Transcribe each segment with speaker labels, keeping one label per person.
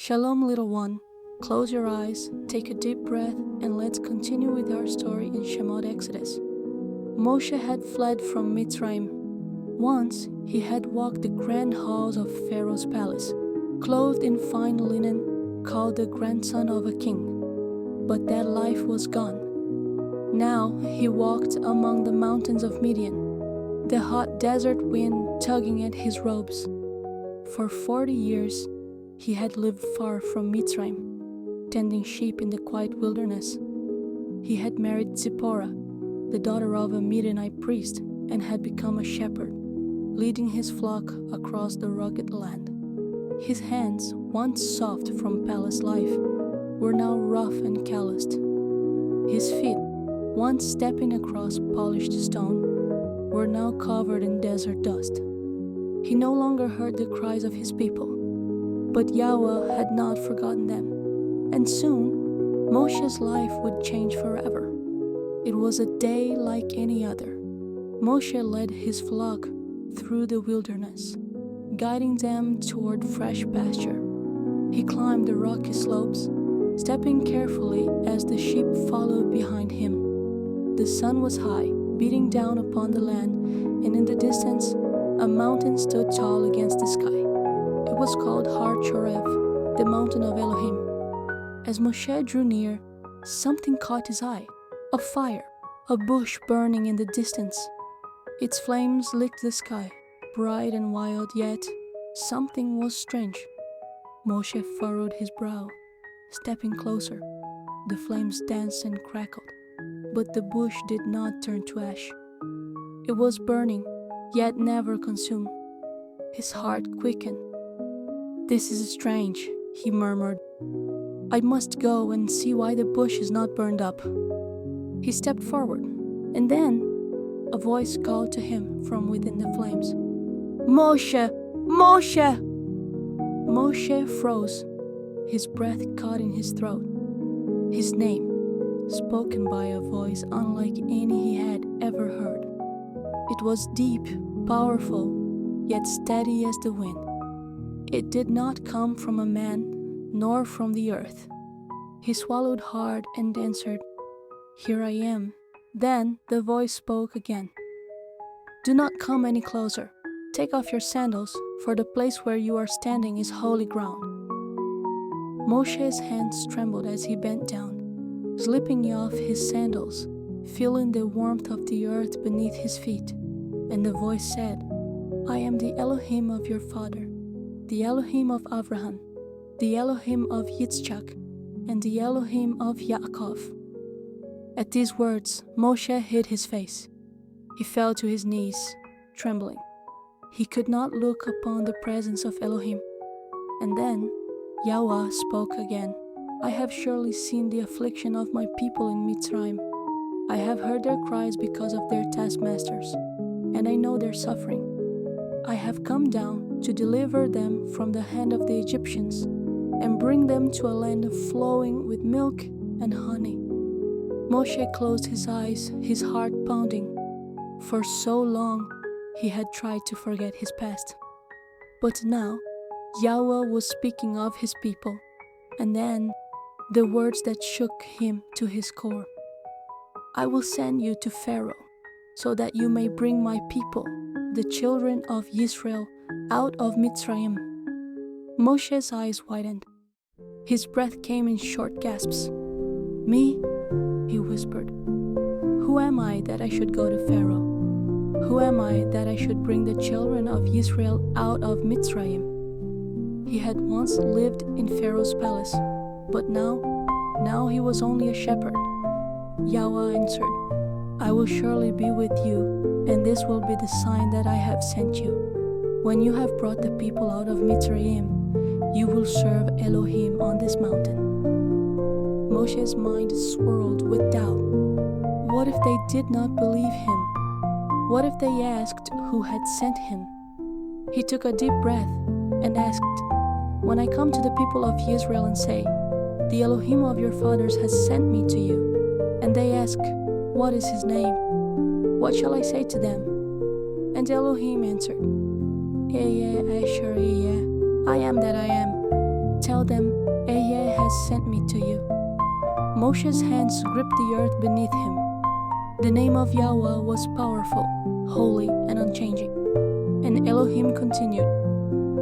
Speaker 1: Shalom, little one. Close your eyes, take a deep breath, and let's continue with our story in Shemot Exodus. Moshe had fled from Mitzrayim. Once, he had walked the grand halls of Pharaoh's palace, clothed in fine linen, called the grandson of a king. But that life was gone. Now he walked among the mountains of Midian, the hot desert wind tugging at his robes. For 40 years, he had lived far from Mitzrayim, tending sheep in the quiet wilderness. He had married Zipporah, the daughter of a Midianite priest, and had become a shepherd, leading his flock across the rugged land. His hands, once soft from palace life, were now rough and calloused. His feet, once stepping across polished stone, were now covered in desert dust. He no longer heard the cries of his people, but Yahweh had not forgotten them, and soon Moshe's life would change forever. It was a day like any other. Moshe led his flock through the wilderness, guiding them toward fresh pasture. He climbed the rocky slopes, stepping carefully as the sheep followed behind him. The sun was high, beating down upon the land, and in the distance, a mountain stood tall against the sky. It was called Har Chorev, the mountain of Elohim. As Moshe drew near, something caught his eye. A fire, a bush burning in the distance. Its flames licked the sky, bright and wild, yet something was strange. Moshe furrowed his brow, stepping closer. The flames danced and crackled, but the bush did not turn to ash. It was burning, yet never consumed. His heart quickened. "This is strange," he murmured. "I must go and see why the bush is not burned up." He stepped forward, and then a voice called to him from within the flames. "Moshe! Moshe!" Moshe froze, his breath caught in his throat. His name, spoken by a voice unlike any he had ever heard. It was deep, powerful, yet steady as the wind. It did not come from a man, nor from the earth. He swallowed hard and answered, "Here I am." Then the voice spoke again. "Do not come any closer. Take off your sandals, for the place where you are standing is holy ground." Moshe's hands trembled as he bent down, slipping off his sandals, feeling the warmth of the earth beneath his feet. And the voice said, "I am the Elohim of your father, the Elohim of Abraham, the Elohim of Yitzchak, and the Elohim of Yaakov." At these words, Moshe hid his face. He fell to his knees, trembling. He could not look upon the presence of Elohim. And then Yahweh spoke again. "I have surely seen the affliction of my people in Mitzrayim. I have heard their cries because of their taskmasters, and I know their suffering. I have come down to deliver them from the hand of the Egyptians and bring them to a land flowing with milk and honey." Moshe closed his eyes, his heart pounding. For so long, he had tried to forget his past. But now, Yahweh was speaking of his people, and then the words that shook him to his core. "I will send you to Pharaoh, so that you may bring my people, the children of Yisrael, out of Mitzrayim." Moshe's eyes widened. His breath came in short gasps. "Me?" he whispered. "Who am I that I should go to Pharaoh? Who am I that I should bring the children of Yisrael out of Mitzrayim?" He had once lived in Pharaoh's palace, but now he was only a shepherd. Yahweh answered, "I will surely be with you, and this will be the sign that I have sent you. When you have brought the people out of Mitzrayim, you will serve Elohim on this mountain." Moshe's mind swirled with doubt. What if they did not believe him? What if they asked who had sent him? He took a deep breath and asked, "When I come to the people of Israel and say, 'The Elohim of your fathers has sent me to you,' and they ask, 'What is his name?' what shall I say to them?" And Elohim answered, "Ehyeh Asher Ehyeh, I am that I am. tell them, Ehyeh has sent me to you." Moshe's hands gripped the earth beneath him. The name of Yahweh was powerful, holy, and unchanging. And Elohim continued,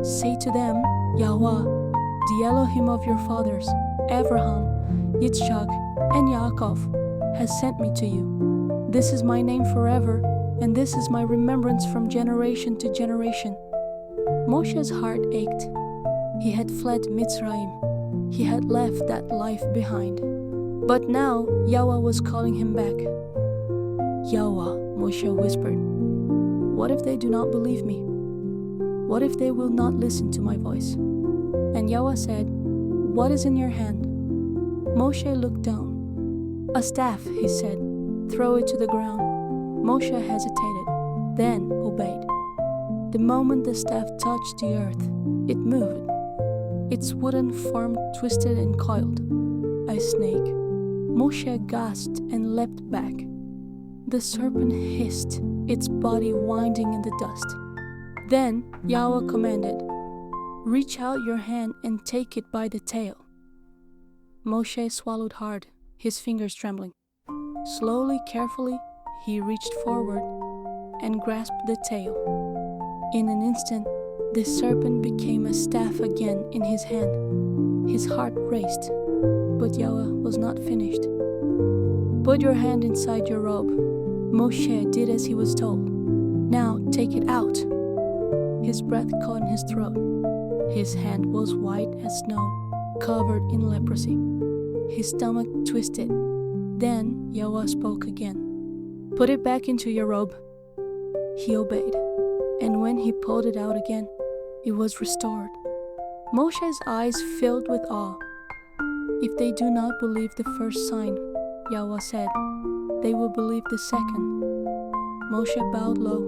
Speaker 1: "Say to them, Yahweh, the Elohim of your fathers, Abraham, Yitzchak, and Yaakov, has sent me to you. This is my name forever, and this is my remembrance from generation to generation." Moshe's heart ached. He had fled Mitzrayim. He had left that life behind. But now Yahweh was calling him back. "Yahweh," Moshe whispered, "what if they do not believe me? What if they will not listen to my voice?" And Yahweh said, "What is in your hand?" Moshe looked down. "A staff," he said. "Throw it to the ground." Moshe hesitated, then obeyed. The moment the staff touched the earth, it moved. Its wooden form twisted and coiled. A snake. Moshe gasped and leapt back. The serpent hissed, its body winding in the dust. Then Yahweh commanded, "Reach out your hand and take it by the tail." Moshe swallowed hard, his fingers trembling. Slowly, carefully, he reached forward and grasped the tail. In an instant, the serpent became a staff again in his hand. His heart raced, but Yahweh was not finished. "Put your hand inside your robe." Moshe did as he was told. "Now take it out." His breath caught in his throat. His hand was white as snow, covered in leprosy. His stomach twisted. Then Yahweh spoke again. "Put it back into your robe." He obeyed, and when he pulled it out again, it was restored. Moshe's eyes filled with awe. "If they do not believe the first sign," Yahweh said, "they will believe the second." Moshe bowed low.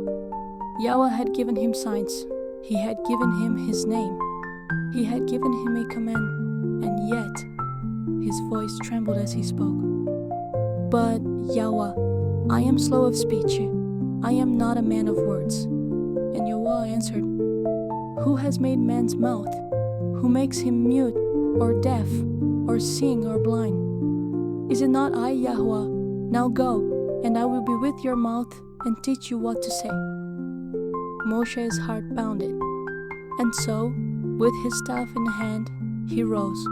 Speaker 1: Yahweh had given him signs. He had given him his name. He had given him a command, and yet his voice trembled as he spoke. "But Yahweh, I am slow of speech. I am not a man of words." And Yahweh answered, "Who has made man's mouth? Who makes him mute or deaf or seeing or blind? Is it not I, Yahweh? Now go, and I will be with your mouth and teach you what to say." Moshe's heart pounded. And so, with his staff in hand, he rose,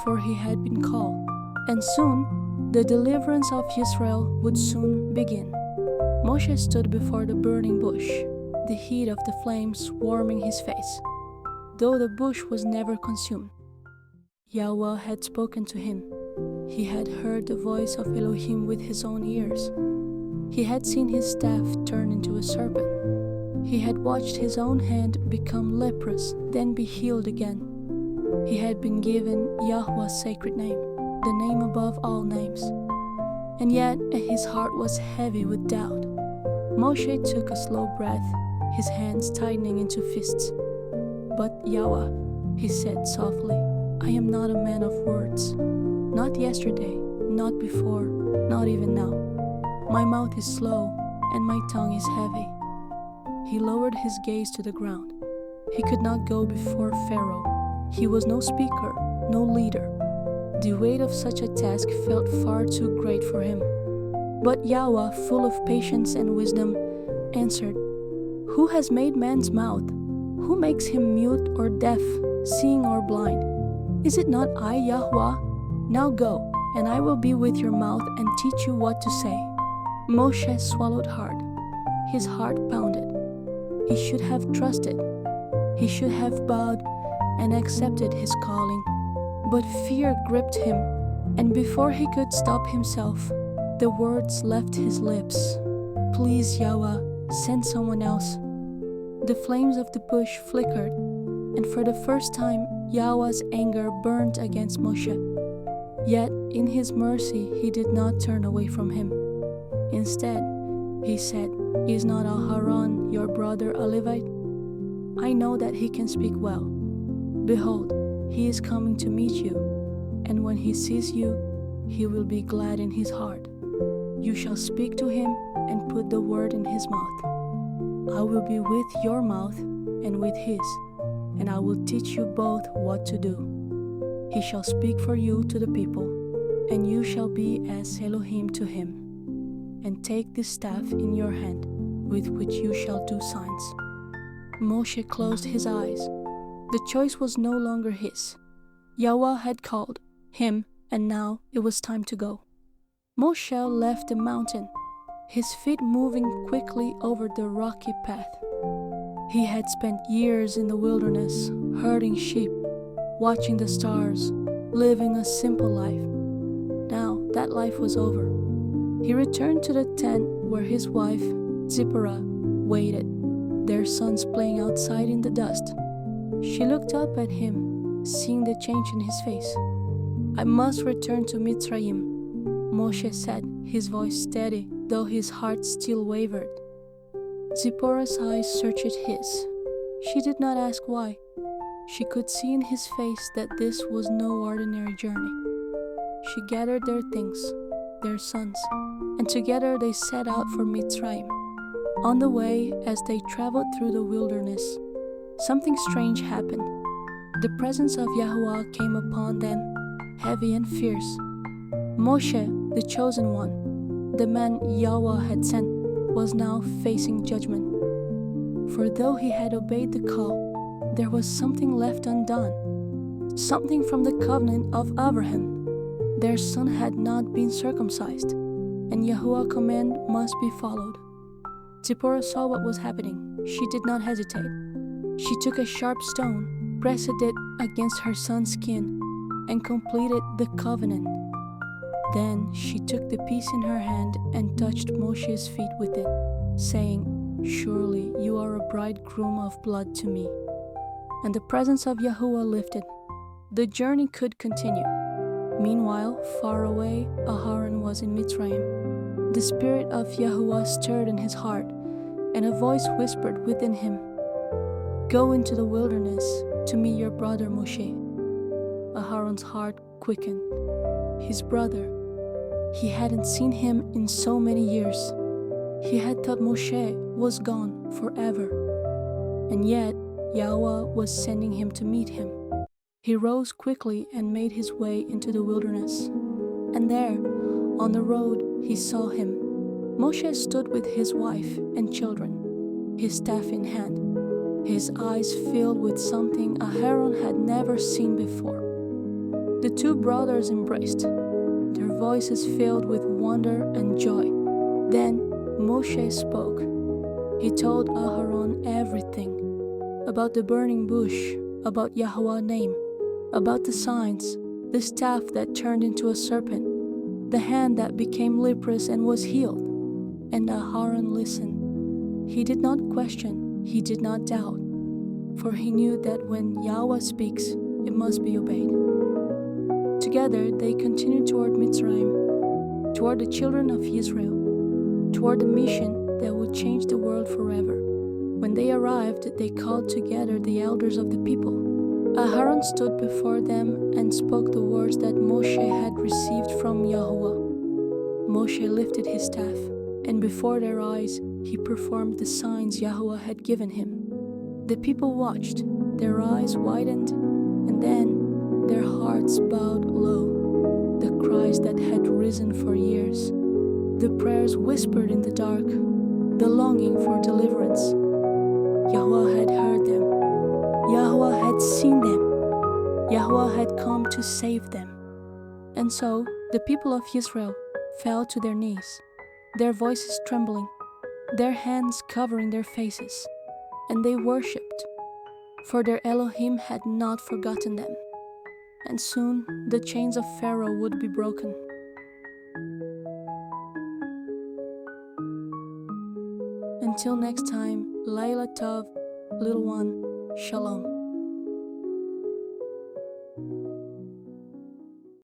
Speaker 1: for he had been called. And soon, the deliverance of Yisrael would soon begin. Moshe stood before the burning bush, the heat of the flames warming his face, though the bush was never consumed. Yahweh had spoken to him. He had heard the voice of Elohim with his own ears. He had seen his staff turn into a serpent. He had watched his own hand become leprous, then be healed again. He had been given Yahweh's sacred name, the name above all names. And yet his heart was heavy with doubt. Moshe took a slow breath, his hands tightening into fists. "But Yahweh," he said softly, "I am not a man of words. Not yesterday, not before, not even now. My mouth is slow, and my tongue is heavy." He lowered his gaze to the ground. He could not go before Pharaoh. He was no speaker, no leader. The weight of such a task felt far too great for him. But Yahweh, full of patience and wisdom, answered, "Who has made man's mouth? Who makes him mute or deaf, seeing or blind? Is it not I, Yahweh? Now go, and I will be with your mouth and teach you what to say." Moshe swallowed hard. His heart pounded. He should have trusted. He should have bowed and accepted his calling. But fear gripped him, and before he could stop himself, the words left his lips. "Please, Yahweh, send someone else." The flames of the bush flickered, and for the first time, Yahweh's anger burned against Moshe. Yet, in his mercy, he did not turn away from him. Instead, he said, "Is not Aharon, your brother, a Levite? I know that he can speak well. Behold, he is coming to meet you, and when he sees you, he will be glad in his heart. You shall speak to him and put the word in his mouth. I will be with your mouth and with his, and I will teach you both what to do." He shall speak for you to the people, and you shall be as Elohim to him. And take this staff in your hand, with which you shall do signs. Moshe closed his eyes. The choice was no longer his. Yahweh had called him, and now it was time to go. Moshe left the mountain, his feet moving quickly over the rocky path. He had spent years in the wilderness, herding sheep, watching the stars, living a simple life. Now that life was over. He returned to the tent where his wife, Zipporah, waited, their sons playing outside in the dust. She looked up at him, seeing the change in his face. "I must return to Mitzrayim," Moshe said, his voice steady, though his heart still wavered. Zipporah's eyes searched his. She did not ask why. She could see in his face that this was no ordinary journey. She gathered their things, their sons, and together they set out for Mitzrayim. On the way, as they traveled through the wilderness, something strange happened. The presence of Yahuwah came upon them, heavy and fierce. Moshe, the chosen one, the man Yahweh had sent, was now facing judgment. For though he had obeyed the call, there was something left undone, something from the covenant of Abraham. Their son had not been circumcised, and Yahuwah's command must be followed. Zipporah saw what was happening. She did not hesitate. She took a sharp stone, pressed it against her son's skin, and completed the covenant. Then she took the piece in her hand and touched Moshe's feet with it, saying, "Surely you are a bridegroom of blood to me." And the presence of Yahuwah lifted. The journey could continue. Meanwhile, far away, Aharon was in Mitzrayim. The spirit of Yahuwah stirred in his heart, and a voice whispered within him, "Go into the wilderness to meet your brother Moshe." Aharon's heart quickened. His brother. He hadn't seen him in so many years. He had thought Moshe was gone forever. And yet, Yahweh was sending him to meet him. He rose quickly and made his way into the wilderness. And there, on the road, he saw him. Moshe stood with his wife and children, his staff in hand, his eyes filled with something Aharon had never seen before. The two brothers embraced, their voices filled with wonder and joy. Then Moshe spoke. He told Aharon everything, about the burning bush, about Yahweh's name, about the signs, the staff that turned into a serpent, the hand that became leprous and was healed. And Aharon listened. He did not question, he did not doubt, for he knew that when Yahweh speaks, it must be obeyed. Together they continued toward Mitzrayim, toward the children of Israel, toward the mission that would change the world forever. When they arrived, they called together the elders of the people. Aharon stood before them and spoke the words that Moshe had received from Yahuwah. Moshe lifted his staff, and before their eyes he performed the signs Yahuwah had given him. The people watched, their eyes widened, and then their hearts bowed low. The cries that had risen for years, the prayers whispered in the dark, the longing for deliverance. Yahuwah had heard them. Yahuwah had seen them. Yahuwah had come to save them. And so the people of Israel fell to their knees, their voices trembling, their hands covering their faces, and they worshipped, for their Elohim had not forgotten them. And soon the chains of Pharaoh would be broken. Until next time, Laila Tov, little one, Shalom.